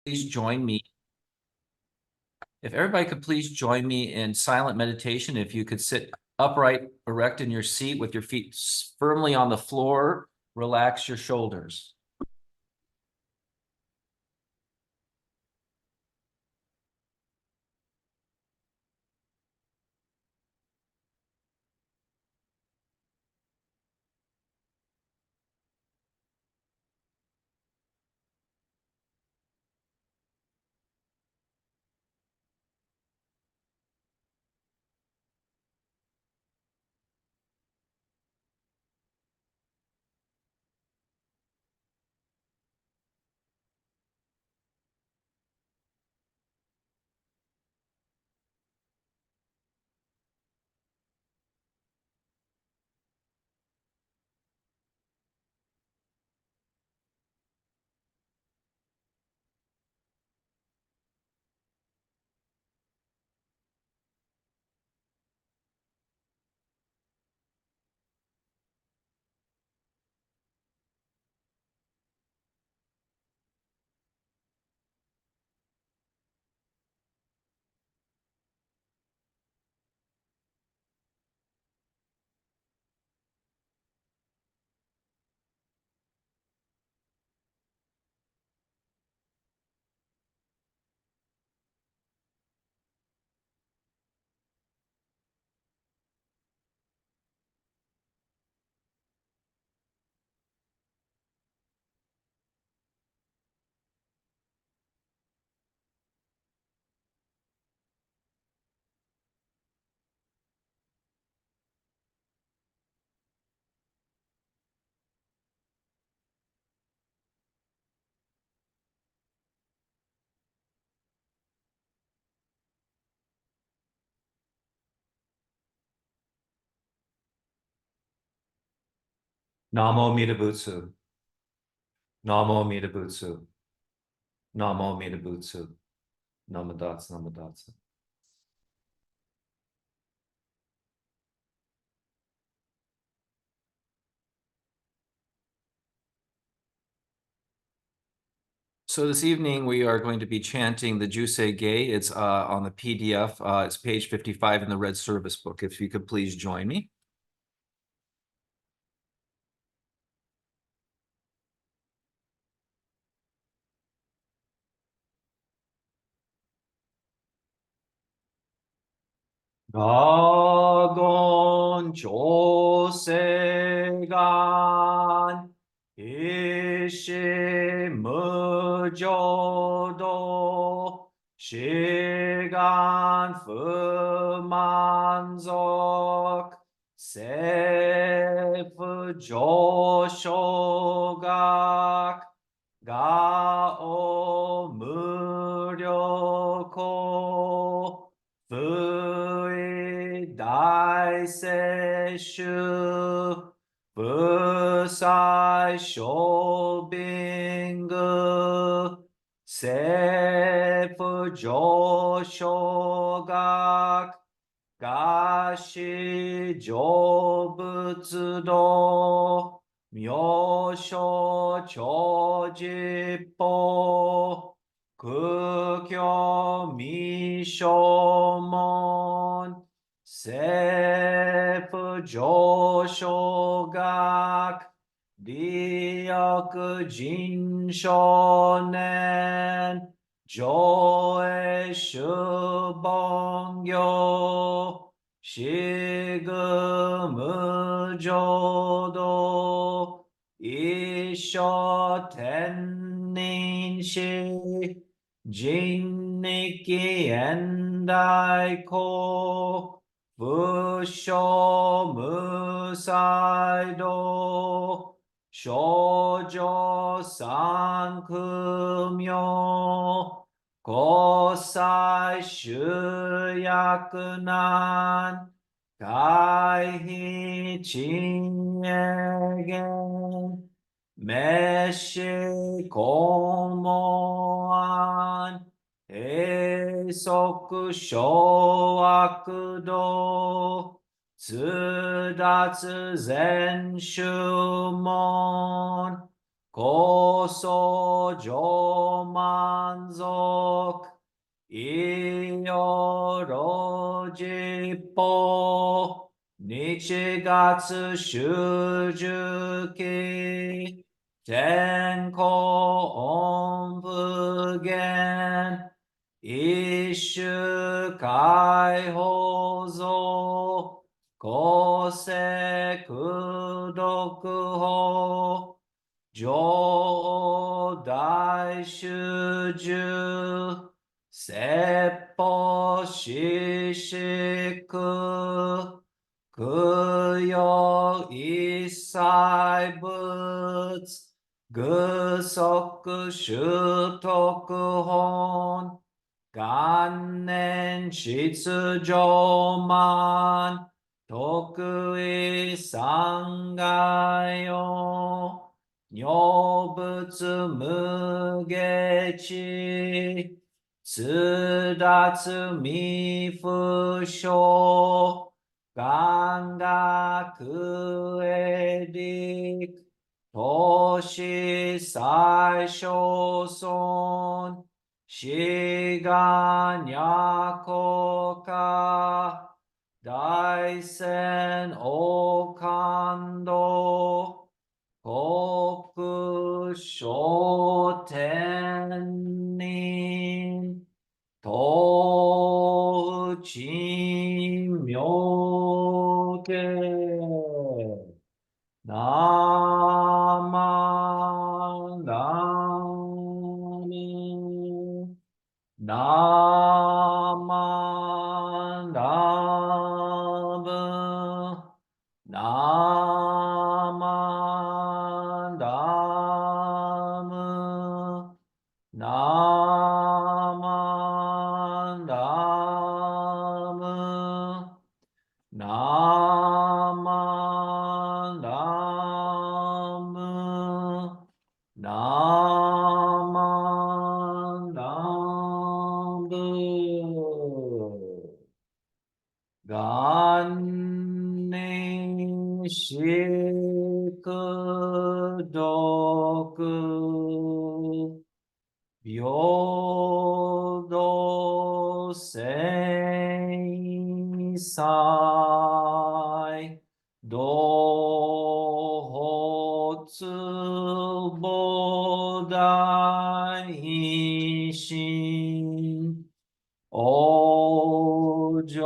Please join me. If everybody could please join me in silent meditation, if you could sit upright, erect in your seat with your feet firmly on the floor, relax your shoulders. Namo Amida Butsu. Namo Amida Butsu. Namo Amida Butsu. Namadatsu, Namadatsu. So this evening we are going to be chanting the Jusei Gei. It's on the PDF. It's page 55 in the Red Service Book. If you could please join me. 가건 조세간 일시무조도 시간 부만족 세프 조쇼각 가오 무료코 부의 다이세슈 부사이 쇼빙그 세프 조쇼각 가시 조仏도 묘쇼 조집보 극교 미쇼몬 세프 조쇼각 리역 진쇼넨 조에 슈봉교 시금의조도 이쇼 텐닌시 진니키 엔다이코 부쇼 무사이도 쇼조 상크묘 고사이 슈야크난 가히 진에겐 메시 고모한 에소크 쇼아크도 즈다츠 젠슈몬 ご相乗満足、いよろじぽ、日月修寿期、天候音不言、一種解放像、公世功徳法、上大衆寿、説法四式、供養一切仏、具足修徳本、元年出上満、得意三害用、如仏無下知、通達未不詳、願学へ力、投資最小損、志願若か、大仙王感動、国書天人、東地妙慶、ナマダミ、ナマダブ、ナマダム、ナマダム、ナマダム、ナマダム、元年祝読、平等正祭、同発菩提心、往生、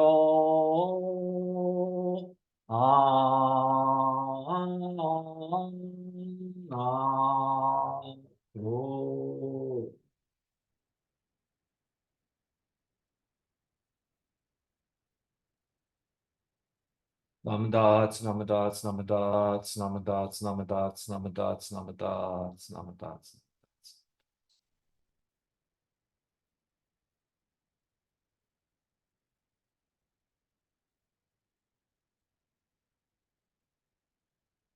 Namadats, namadats, namadats, namadats, namadats, namadats, namadats, namadats.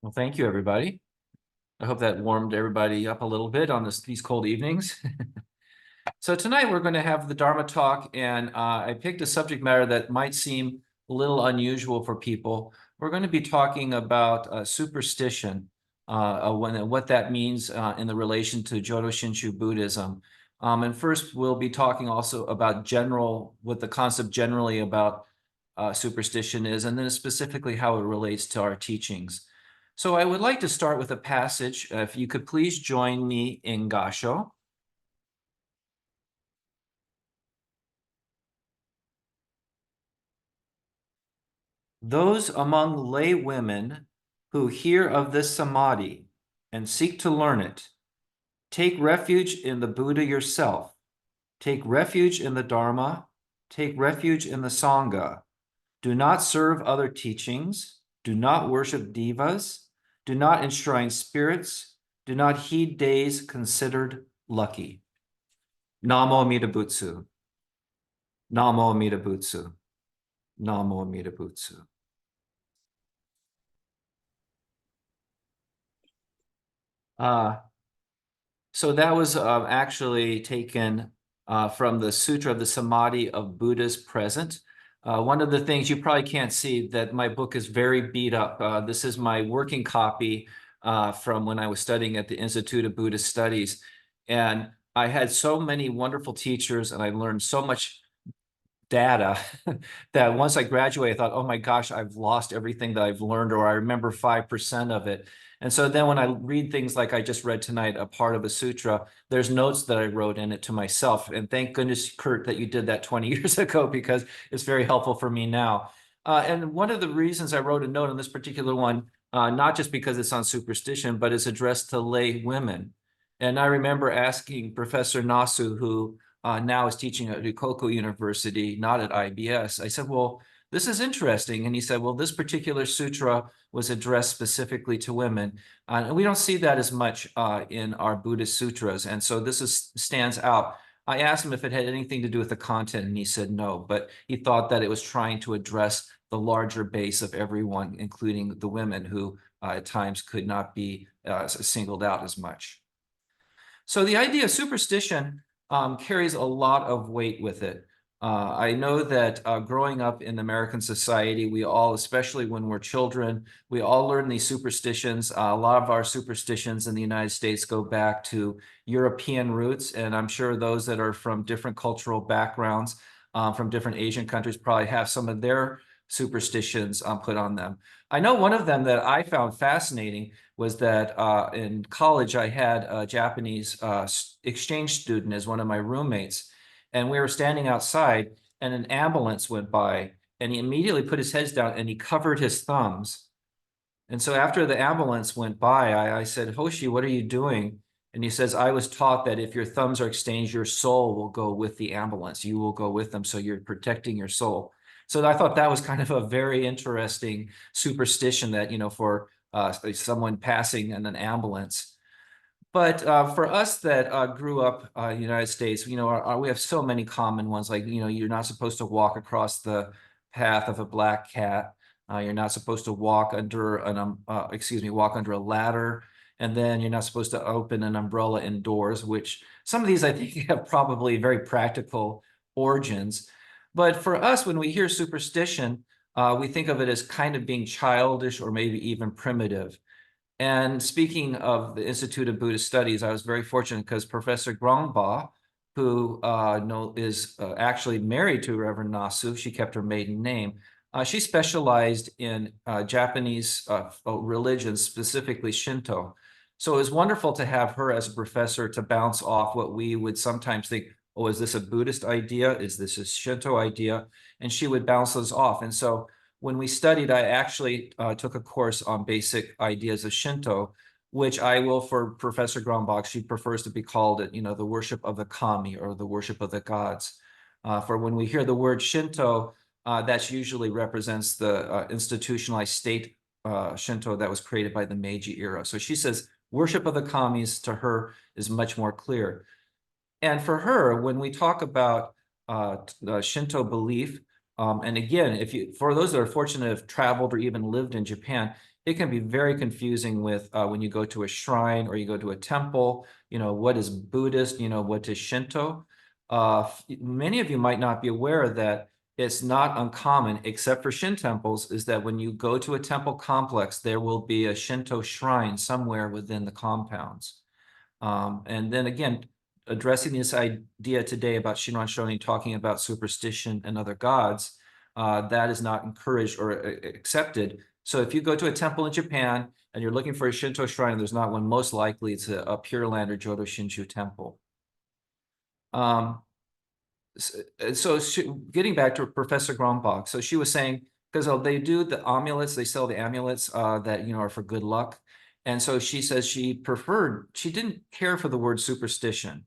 Well, thank you, everybody. I hope that warmed everybody up a little bit on these cold evenings. So tonight we're going to have the Dharma talk, and I picked a subject matter that might seem a little unusual for people. We're going to be talking about superstition, what that means in the relation to Jodo Shinshu Buddhism. And first, we'll be talking also about what the concept generally about superstition is, and then specifically how it relates to our teachings. So I would like to start with a passage. If you could please join me in Gasho. Those among lay women who hear of this samadhi and seek to learn it, take refuge in the Buddha yourself, take refuge in the Dharma, take refuge in the Sangha. Do not serve other teachings, do not worship devas, do not enshrine spirits, do not heed days considered lucky. Namo Amida Butsu. Namo Amida Butsu. Namo Amida Butsu. So that was actually taken from the Sutra of the Samadhi of Buddha's Present. One of the things you probably can't see that my book is very beat up. This is my working copy from when I was studying at the Institute of Buddhist Studies. And I had so many wonderful teachers, and I learned so much data that once I graduated, I thought, oh my gosh, I've lost everything that I've learned, or I remember 5% of it. And so then when I read things like I just read tonight, a part of a sutra, there's notes that I wrote in it to myself. And thank goodness, Kurt, that you did that 20 years ago, because it's very helpful for me now. And one of the reasons I wrote a note on this particular one, not just because it's on superstition, but it's addressed to lay women. And I remember asking Professor Nasu, who now is teaching at Ekoji University, not at IBS. I said, well, this is interesting. And he said, well, this particular sutra was addressed specifically to women. And we don't see that as much in our Buddhist sutras. And so stands out. I asked him if it had anything to do with the content, and he said no, but he thought that it was trying to address the larger base of everyone, including the women who at times could not be singled out as much. So the idea of superstition carries a lot of weight with it. I know that growing up in American society, we all, especially when we're children, we all learn these superstitions. A lot of our superstitions in the United States go back to European roots, and I'm sure those that are from different cultural backgrounds, from different Asian countries, probably have some of their superstitions put on them. I know one of them that I found fascinating was that in college, I had a Japanese exchange student as one of my roommates. And we were standing outside, and an ambulance went by, and he immediately put his head down and he covered his thumbs. And so after the ambulance went by, I said, Hoshi, what are you doing? And he says, I was taught that if your thumbs are exchanged, your soul will go with the ambulance. You will go with them. So you're protecting your soul. So I thought that was kind of a very interesting superstition that, for someone passing in an ambulance. But for us that grew up in the United States, we have so many common ones, like, you're not supposed to walk across the path of a black cat. You're not supposed to walk under walk under a ladder. And then you're not supposed to open an umbrella indoors, which some of these I think have probably very practical origins. But for us, when we hear superstition, we think of it as kind of being childish or maybe even primitive. And speaking of the Institute of Buddhist Studies, I was very fortunate because Professor Grongba, who is actually married to Reverend Nasu, she kept her maiden name. She specialized in Japanese religions, specifically Shinto. So it was wonderful to have her as a professor to bounce off what we would sometimes think, oh, is this a Buddhist idea? Is this a Shinto idea? And she would bounce those off. And so when we studied, I actually took a course on basic ideas of Shinto, which I will, for Professor Grombach, she prefers to be called it, the worship of the kami, or the worship of the gods. For when we hear the word Shinto, that usually represents the institutionalized state Shinto that was created by the Meiji era. So she says worship of the kamis to her is much more clear. And for her, when we talk about Shinto belief, and again, for those that are fortunate to have traveled or even lived in Japan, it can be very confusing with when you go to a shrine or you go to a temple, what is Buddhist, what is Shinto. Many of you might not be aware that it's not uncommon, except for Shin temples, is that when you go to a temple complex, there will be a Shinto shrine somewhere within the compounds. And then again, addressing this idea today about Shinran Shonin talking about superstition and other gods, that is not encouraged or accepted. So if you go to a temple in Japan and you're looking for a Shinto shrine, there's not one, most likely it's a Pure Land or Jodo Shinshu temple. So getting back to Professor Grombach, so she was saying, because they do the amulets, they sell the amulets that, are for good luck. And so she says she didn't care for the word superstition.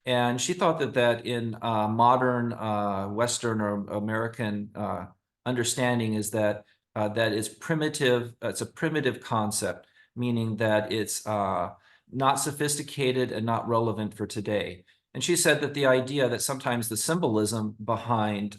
And she thought that in modern Western or American understanding is that it's primitive. It's a primitive concept, meaning that it's not sophisticated and not relevant for today. And she said that the idea that sometimes the symbolism behind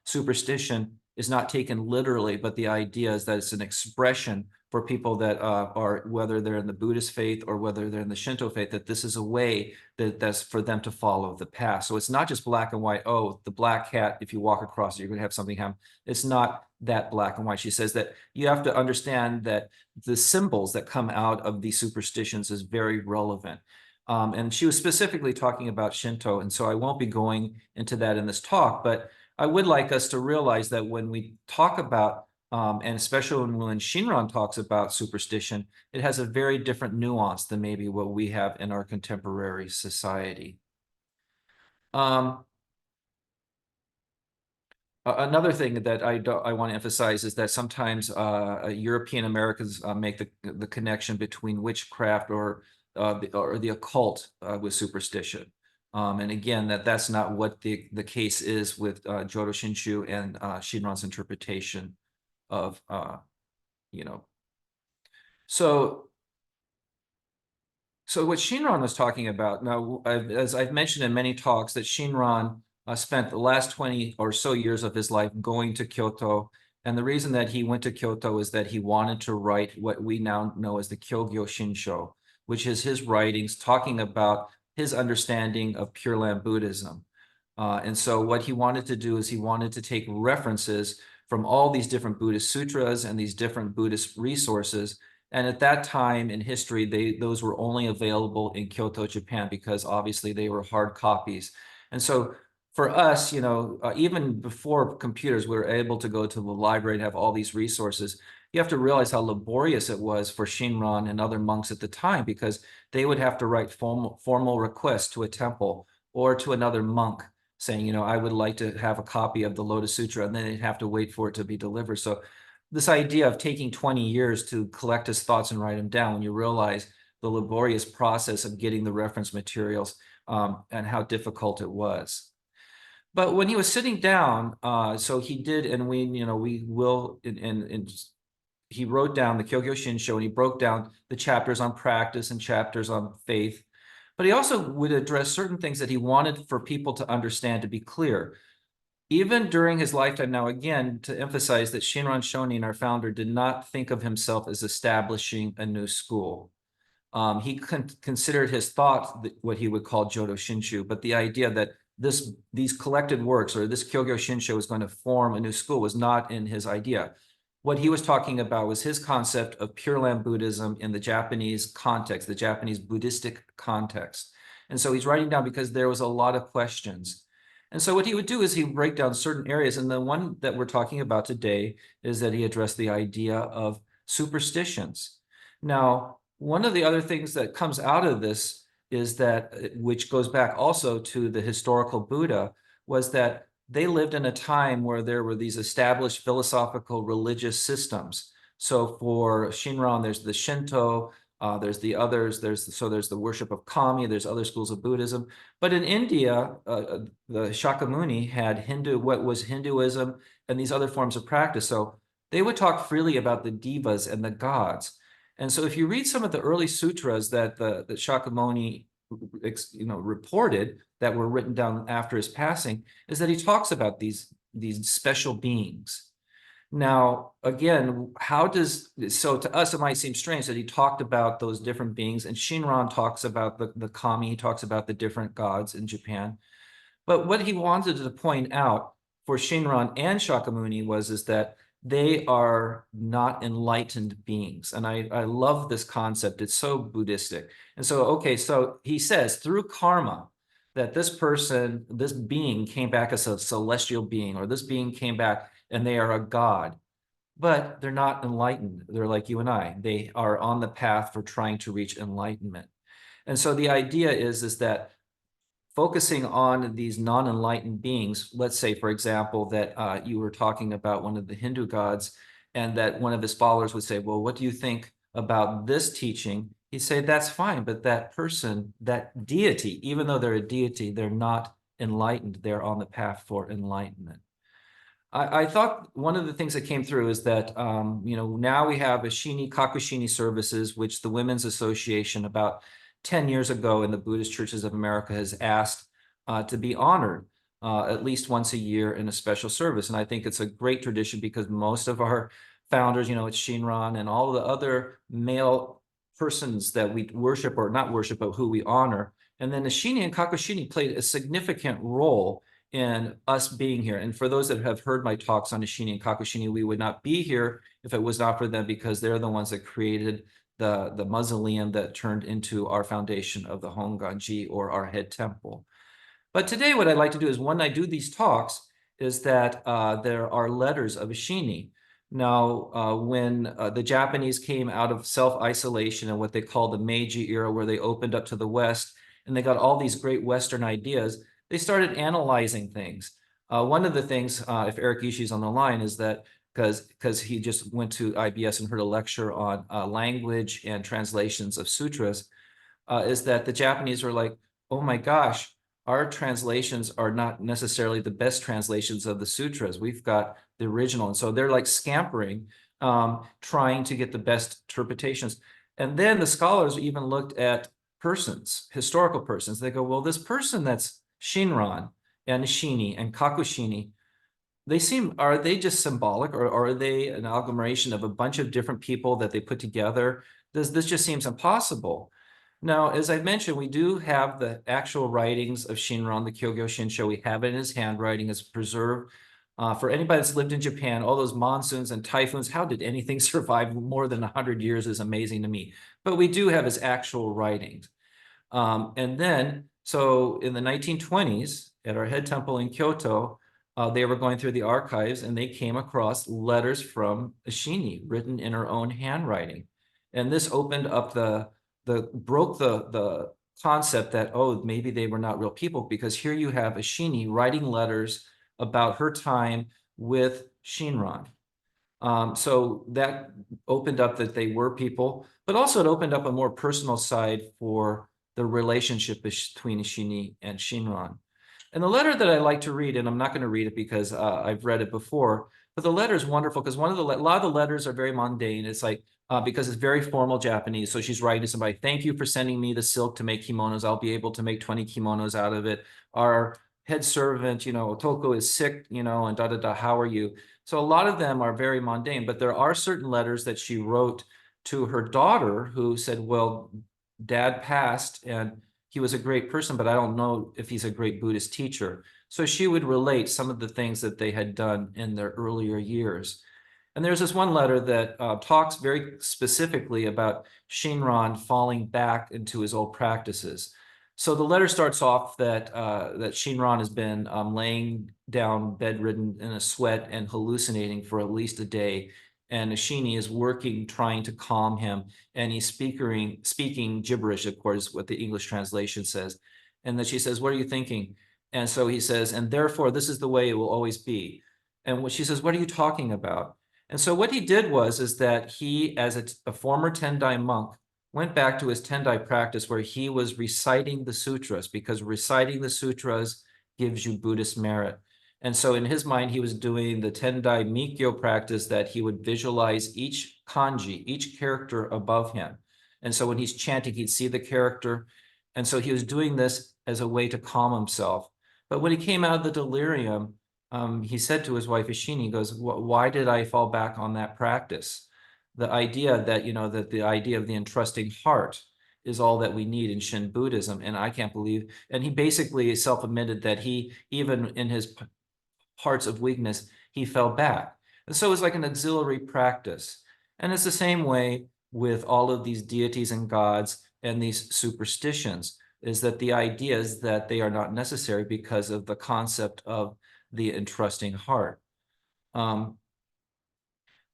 superstition is not taken literally, but the idea is that it's an expression for people that are, whether they're in the Buddhist faith or whether they're in the Shinto faith, that this is a way that's for them to follow the path. So it's not just black and white, oh, the black cat, if you walk across it, you're going to have something happen. It's not that black and white. She says that you have to understand that the symbols that come out of these superstitions is very relevant. And she was specifically talking about Shinto, and so I won't be going into that in this talk, but I would like us to realize that when we talk about, and especially when Shinran talks about superstition, it has a very different nuance than maybe what we have in our contemporary society. Another thing that I want to emphasize is that sometimes European Americans make the connection between witchcraft or the occult with superstition. And again, that's not what the case is with Jodo Shinshu and Shinran's interpretation of, you know. So what Shinran was talking about, now, as I've mentioned in many talks, that Shinran spent the last 20 or so years of his life going to Kyoto. And the reason that he went to Kyoto is that he wanted to write what we now know as the Kyogyo Shinsho, which is his writings talking about his understanding of Pure Land Buddhism. And so what he wanted to do is he wanted to take references from all these different Buddhist sutras and these different Buddhist resources. And at that time in history, those were only available in Kyoto, Japan, because obviously they were hard copies. And so for us, even before computers, we were able to go to the library and have all these resources. You have to realize how laborious it was for Shinran and other monks at the time, because they would have to write formal requests to a temple or to another monk saying, I would like to have a copy of the Lotus Sutra, and then they'd have to wait for it to be delivered. So this idea of taking 20 years to collect his thoughts and write them down, when you realize the laborious process of getting the reference materials and how difficult it was. But when he was sitting down, so he did, and we will, and he wrote down the Kyogyo Shinsho, and he broke down the chapters on practice and chapters on faith. But he also would address certain things that he wanted for people to understand, to be clear. Even during his lifetime, now again, to emphasize that Shinran Shonin, our founder, did not think of himself as establishing a new school. He considered his thought what he would call Jodo Shinshu, but the idea that these collected works or this Kyogyo Shinsho is going to form a new school was not in his idea. What he was talking about was his concept of Pure Land Buddhism in the Japanese context, the Japanese Buddhistic context. And so he's writing down because there was a lot of questions. And so what he would do is he would break down certain areas. And the one that we're talking about today is that he addressed the idea of superstitions. Now, one of the other things that comes out of this is that, which goes back also to the historical Buddha, was that they lived in a time where there were these established philosophical religious systems. So for Shinran, there's the Shinto, there's the others, there's the worship of Kami, there's other schools of Buddhism. But in India, the Shakyamuni had what was Hinduism and these other forms of practice. So they would talk freely about the devas and the gods. And so if you read some of the early sutras that the Shakyamuni reported that were written down after his passing, is that he talks about these special beings. Now, again, so to us, it might seem strange that he talked about those different beings, and Shinran talks about the kami, he talks about the different gods in Japan. But what he wanted to point out for Shinran and Shakyamuni is that they are not enlightened beings. And I love this concept. It's so Buddhistic. And so, okay, so he says through karma that this being came back as a celestial being, or this being came back and they are a god, but they're not enlightened. They're like you and I. They are on the path for trying to reach enlightenment. And so the idea is that focusing on these non-enlightened beings, let's say, for example, that you were talking about one of the Hindu gods, and that one of his followers would say, well, what do you think about this teaching? He'd say, that's fine, but that person, that deity, even though they're a deity, they're not enlightened. They're on the path for enlightenment. I thought one of the things that came through is that, now we have Ashini Kakushini services, which the Women's Association about 10 years ago in the Buddhist Churches of America has asked to be honored at least once a year in a special service. And I think it's a great tradition because most of our founders, it's Shinran and all the other male persons that we worship, or not worship, but who we honor. And then Ashini and Kakushini played a significant role in us being here. And for those that have heard my talks on Nishini and Kakushini, we would not be here if it was not for them, because they're the ones that created the mausoleum that turned into our foundation of the Honganji, or our head temple. But today what I'd like to do is, when I do these talks, is that there are letters of Ishini. Now, when the Japanese came out of self-isolation and what they call the Meiji era, where they opened up to the West, and they got all these great Western ideas, they started analyzing things. One of the things, if Eric Ishii's on the line, is that because he just went to IBS and heard a lecture on language and translations of sutras, is that the Japanese were like, oh my gosh, our translations are not necessarily the best translations of the sutras. We've got the original. And so they're like scampering, trying to get the best interpretations. And then the scholars even looked at persons, historical persons. They go, well, this person that's Shinran and Nishini and Kakushini, are they just symbolic, or are they an agglomeration of a bunch of different people that they put together? This just seems impossible. Now, as I mentioned, we do have the actual writings of Shinran, the Kyogyo Shinsho. We have it in his handwriting. It's preserved. For anybody that's lived in Japan, all those monsoons and typhoons, how did anything survive more than 100 years is amazing to me. But we do have his actual writings. And then, so in the 1920s, at our head temple in Kyoto, they were going through the archives, and they came across letters from Ishini written in her own handwriting. And this opened up broke the concept that, oh, maybe they were not real people, because here you have Ishini writing letters about her time with Shinran. So that opened up that they were people, but also it opened up a more personal side for the relationship between Ishini and Shinran. And the letter that I like to read, and I'm not going to read it because I've read it before, but the letter is wonderful, because a lot of the letters are very mundane. It's like, because it's very formal Japanese. So she's writing to somebody, thank you for sending me the silk to make kimonos. I'll be able to make 20 kimonos out of it. Our head servant, Otoko is sick, and da-da-da, how are you? So a lot of them are very mundane, but there are certain letters that she wrote to her daughter, who said, well, dad passed and he was a great person, but I don't know if he's a great Buddhist teacher. So she would relate some of the things that they had done in their earlier years. And there's this one letter that talks very specifically about Shinran falling back into his old practices. So the letter starts off that Shinran has been laying down bedridden in a sweat and hallucinating for at least a day. And Ishini is working, trying to calm him. And he's speaking gibberish, of course, what the English translation says. And then she says, what are you thinking? And so he says, and therefore, this is the way it will always be. And she says, what are you talking about? And so what he did is that he, as a former Tendai monk, went back to his Tendai practice, where he was reciting the sutras, because reciting the sutras gives you Buddhist merit. And so in his mind, he was doing the Tendai Mikyo practice, that he would visualize each kanji, each character above him. And so when he's chanting, he'd see the character. And so he was doing this as a way to calm himself. But when he came out of the delirium, he said to his wife, Ishini, he goes, why did I fall back on that practice? The idea that, that the idea of the entrusting heart is all that we need in Shin Buddhism. And I can't believe, and he basically self-admitted that he, even in his parts of weakness, he fell back. And so it's like an auxiliary practice. And it's the same way with all of these deities and gods and these superstitions, is that the idea is that they are not necessary because of the concept of the entrusting heart.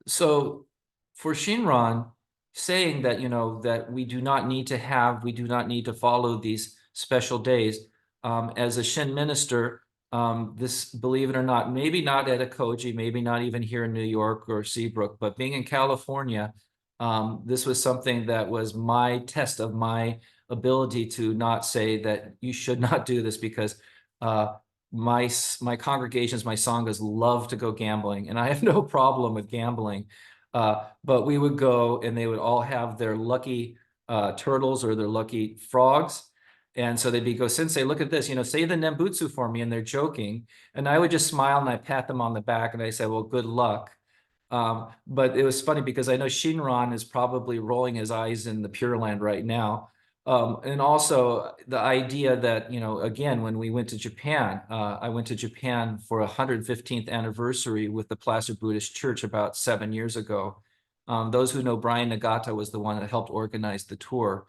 So for Shinran, saying that, that we do not need to follow these special days, as a Shin minister, this, believe it or not, maybe not at Ekoji, maybe not even here in New York or Seabrook, but being in California, this was something that was my test of my ability to not say that you should not do this, because my congregations, my sanghas love to go gambling, and I have no problem with gambling. But we would go, and they would all have their lucky turtles or their lucky frogs. And so they'd go, Sensei, look at this, say the Nembutsu for me. And they're joking. And I would just smile and I pat them on the back and I say, well, good luck. But it was funny because I know Shinran is probably rolling his eyes in the Pure Land right now. And also the idea that, again, when we went to Japan, I went to Japan for 115th anniversary with the Placer Buddhist Church about 7 years ago. Those who know Brian Nagata was the one that helped organize the tour.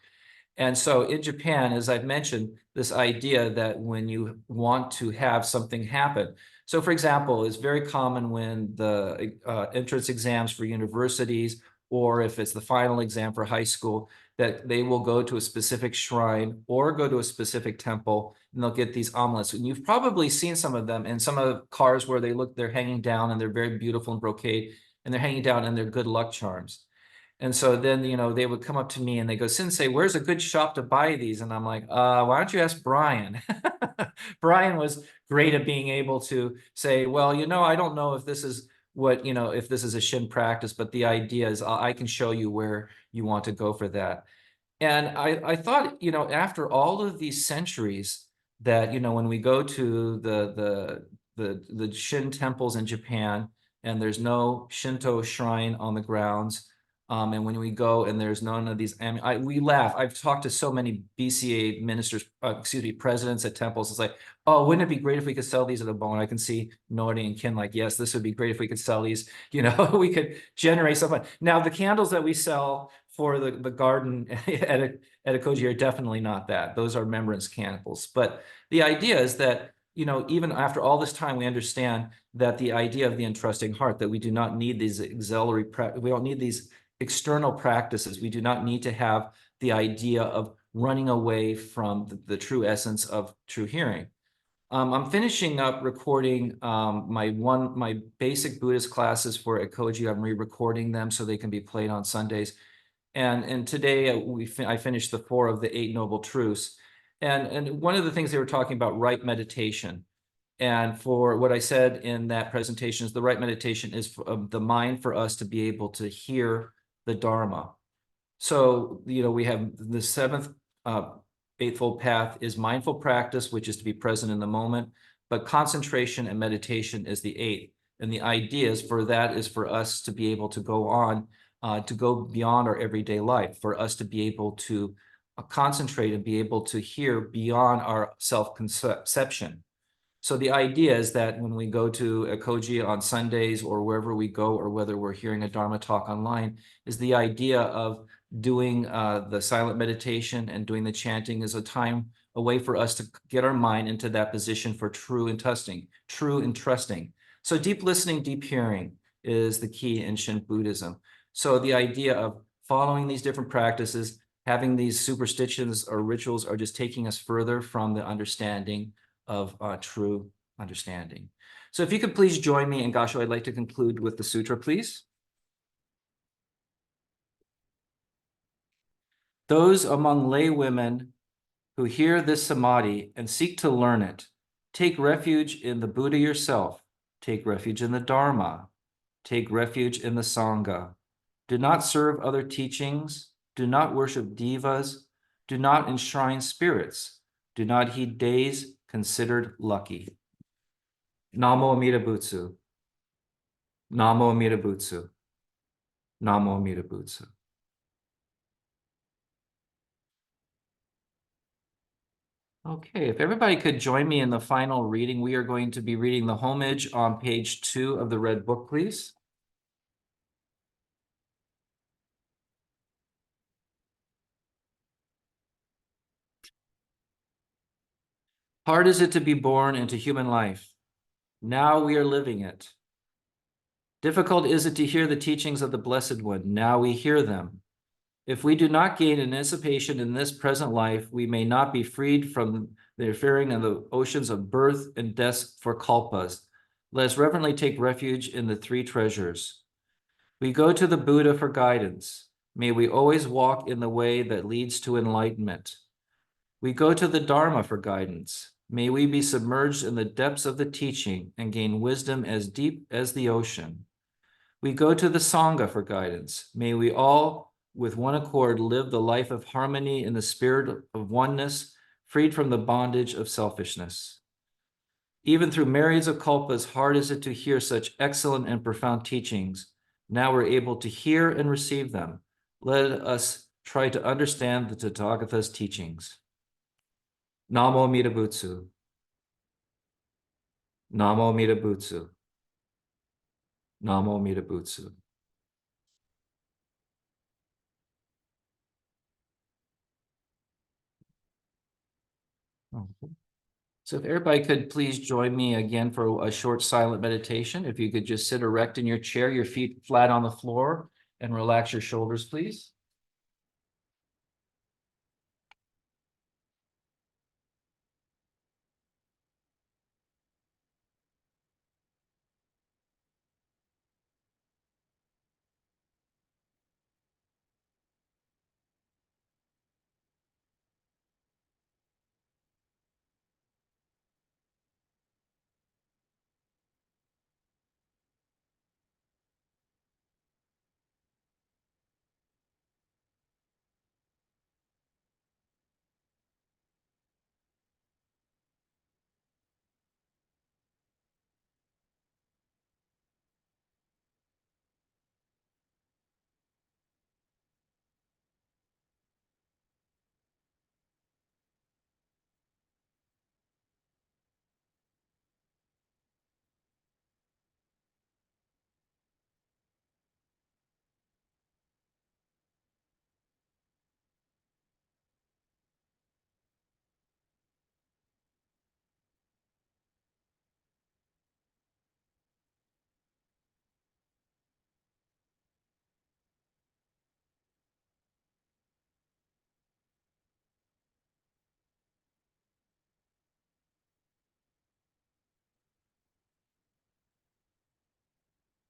And so in Japan, as I've mentioned, this idea that when you want to have something happen. So for example, it's very common when the entrance exams for universities, or if it's the final exam for high school, that they will go to a specific shrine or go to a specific temple, and they'll get these amulets. And you've probably seen some of them in some of the cars where they're hanging down and they're very beautiful and brocade, and they're hanging down and they're good luck charms. And so then, they would come up to me and they go, Sensei, where's a good shop to buy these? And I'm like, why don't you ask Brian? Brian was great at being able to say, well, I don't know if this is if this is a Shin practice, but the idea is I can show you where you want to go for that. And I thought, after all of these centuries that, when we go to the Shin temples in Japan and there's no Shinto shrine on the grounds, and when we go and there's none of these, we laugh. I've talked to so many BCA ministers, presidents at temples. It's like, oh, wouldn't it be great if we could sell these at a bone? I can see Nori and Ken like, yes, this would be great if we could sell these. We could generate something. Now, the candles that we sell for the garden at Ekoji are definitely not that. Those are remembrance candles. But the idea is that, even after all this time, we understand that the idea of the entrusting heart, that we do not need these auxiliary, we don't need these external practices. We do not need to have the idea of running away from the true essence of true hearing. I'm finishing up recording my basic Buddhist classes for Ekoji. I'm re-recording them so they can be played on Sundays. And today I finished the 4 of the 8 Noble Truths. And one of the things they were talking about, right meditation. And for what I said in that presentation is the right meditation is the mind for us to be able to hear the Dharma. So, we have the 7th Eightfold Path is mindful practice, which is to be present in the moment, but concentration and meditation is the 8th. And the ideas for that is for us to be able to go on, to go beyond our everyday life, for us to be able to concentrate and be able to hear beyond our self-conception. So the idea is that when we go to Ekoji on Sundays or wherever we go, or whether we're hearing a Dharma talk online, is the idea of doing the silent meditation and doing the chanting is a way for us to get our mind into that position for true and trusting. So deep listening, deep hearing is the key in Shin Buddhism. So the idea of following these different practices, having these superstitions or rituals are just taking us further from the understanding of true understanding. So if you could please join me, and Gasho, I'd like to conclude with the sutra, please. Those among lay women who hear this samadhi and seek to learn it, take refuge in the Buddha yourself, take refuge in the Dharma, take refuge in the Sangha. Do not serve other teachings, do not worship devas, do not enshrine spirits, do not heed days considered lucky. Namo Amida Butsu. Namo Amida Butsu. Namo Amida Butsu. Okay, if everybody could join me in the final reading, we are going to be reading the homage on page 2 of the Red Book, please. Hard is it to be born into human life. Now we are living it. Difficult is it to hear the teachings of the Blessed One. Now we hear them. If we do not gain emancipation in this present life, we may not be freed from the fearing of the oceans of birth and death for kalpas. Let us reverently take refuge in the 3 treasures. We go to the Buddha for guidance. May we always walk in the way that leads to enlightenment. We go to the Dharma for guidance. May we be submerged in the depths of the teaching and gain wisdom as deep as the ocean. We go to the Sangha for guidance. May we all, with one accord, live the life of harmony in the spirit of oneness, freed from the bondage of selfishness. Even through myriads of kalpas, hard is it to hear such excellent and profound teachings. Now we're able to hear and receive them. Let us try to understand the Tathagata's teachings. Namo Amida Butsu. Namo Amida Butsu. Namo Amida Butsu. So if everybody could please join me again for a short silent meditation. If you could just sit erect in your chair, your feet flat on the floor, and relax your shoulders, please.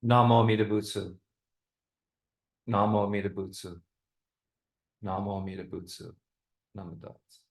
Namo Amida Butsu. Namo Amida Butsu. Namo Amida Butsu. Namo Dats.